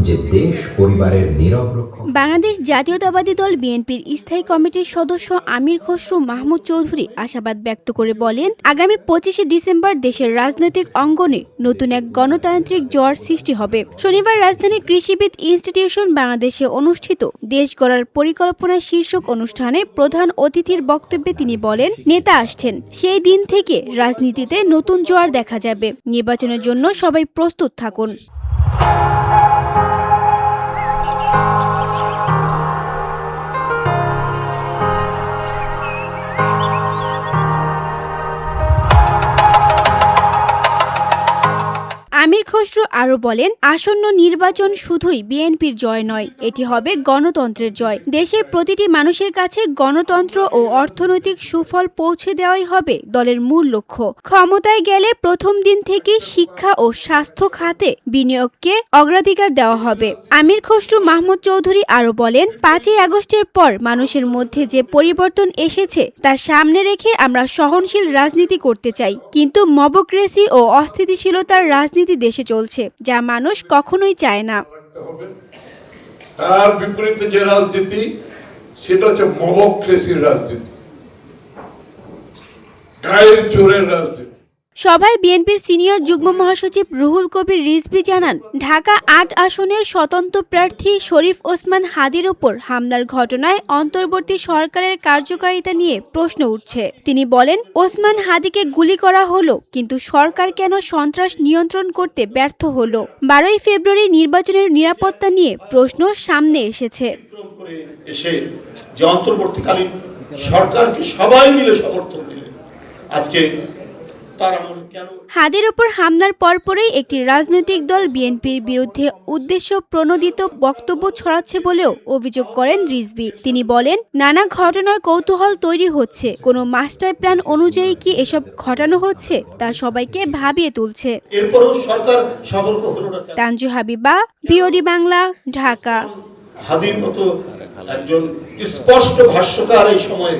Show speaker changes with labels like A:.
A: যে দেশ পরিবারের নীরব রক্ষক।
B: বাংলাদেশ জাতীয়তাবাদী দল বিএনপির স্থায়ী কমিটির সদস্য আমির খসরু মাহমুদ চৌধুরী আশাবাদ ব্যক্ত করে বলেন, আগামী 25শে ডিসেম্বর দেশের রাজনৈতিক অঙ্গনে নতুন এক গণতান্ত্রিক জোয়ার সৃষ্টি হবে। শনিবার রাজধানীর কৃষিবিদ ইনস্টিটিউশন বাংলাদেশে অনুষ্ঠিত দেশ গড়ার পরিকল্পনা শীর্ষক অনুষ্ঠানে প্রধান অতিথির বক্তব্যে তিনি বলেন, নেতা আসছেন, সেই দিন থেকে রাজনীতিতে নতুন জোয়ার দেখা যাবে। নির্বাচনের জন্য সবাই প্রস্তুত থাকুন। আমির খসরু আরও বলেন, আসন্ন নির্বাচন শুধুই বিএনপির জয় নয়, এটি হবে গণতন্ত্রের জয়। দেশের প্রতিটি মানুষের কাছে গণতন্ত্র ও অর্থনৈতিক সুফল পৌঁছে দেওয়াই হবে দলের মূল লক্ষ্য। ক্ষমতায় গেলে প্রথম দিন থেকে শিক্ষা ও স্বাস্থ্য খাতে বিনিয়োগকে অগ্রাধিকার দেওয়া হবে। আমির খসরু মাহমুদ চৌধুরী আরও বলেন, 5ই আগস্টের পর মানুষের মধ্যে যে পরিবর্তন এসেছে তার সামনে রেখে আমরা সহনশীল রাজনীতি করতে চাই, কিন্তু মবক্রেসি ও অস্থিতিশীলতার রাজনীতি দেশে চলছে, যা মানুষ কখনোই চায় না।
C: তার বিপরীতে যে রাজনীতি, সেটা হচ্ছে মবক্রেসির রাজনীতি, গায়ের জোরের রাজনীতি।
B: সভায় বিএনপির সিনিয়র যুগ্ম মহাসচিব রুহুল কবির রিজভী জানান, ঢাকা ৮ আসনের স্বতন্ত্র প্রার্থী শরীফ ওসমান হাদির ওপর হামলার ঘটনায় অন্তর্বর্তী সরকারের কার্যকারিতা নিয়ে প্রশ্ন উঠছে। তিনি বলেন, ওসমান হাদিকে গুলি করা হলো, কিন্তু সরকার কেন সন্ত্রাস নিয়ন্ত্রণ করতে ব্যর্থ হলো? 12ই ফেব্রুয়ারি নির্বাচনের নিরাপত্তা নিয়ে প্রশ্ন সামনে এসেছে।
D: এসে যে অন্তর্বর্তীকালীন সরকারকে সবাই মিলে সমর্থন দিলেন, আজকে
B: হাদির ওপর হামলার পরপরই একটি রাজনৈতিক দল বিএনপির বিরুদ্ধে উদ্দেশ্য প্রণোদিত বক্তব্য ছড়াচ্ছে বলেও অভিযোগ করেন রিজভী। তিনি বলেন, নানা ঘটনায় কৌতূহল তৈরি হচ্ছে, কোনো মাস্টার প্ল্যান অনুযায়ী কি এসব ঘটানো হচ্ছে তা সবাইকে ভাবিয়ে তুলছে।
D: এরপরও সরকার সতর্ক হলো না।
B: তানজু হাবিবা, বিওডি বাংলা, ঢাকা।
D: হাদির মতো একজন স্পষ্ট ভাষ্যকার এই সময়ে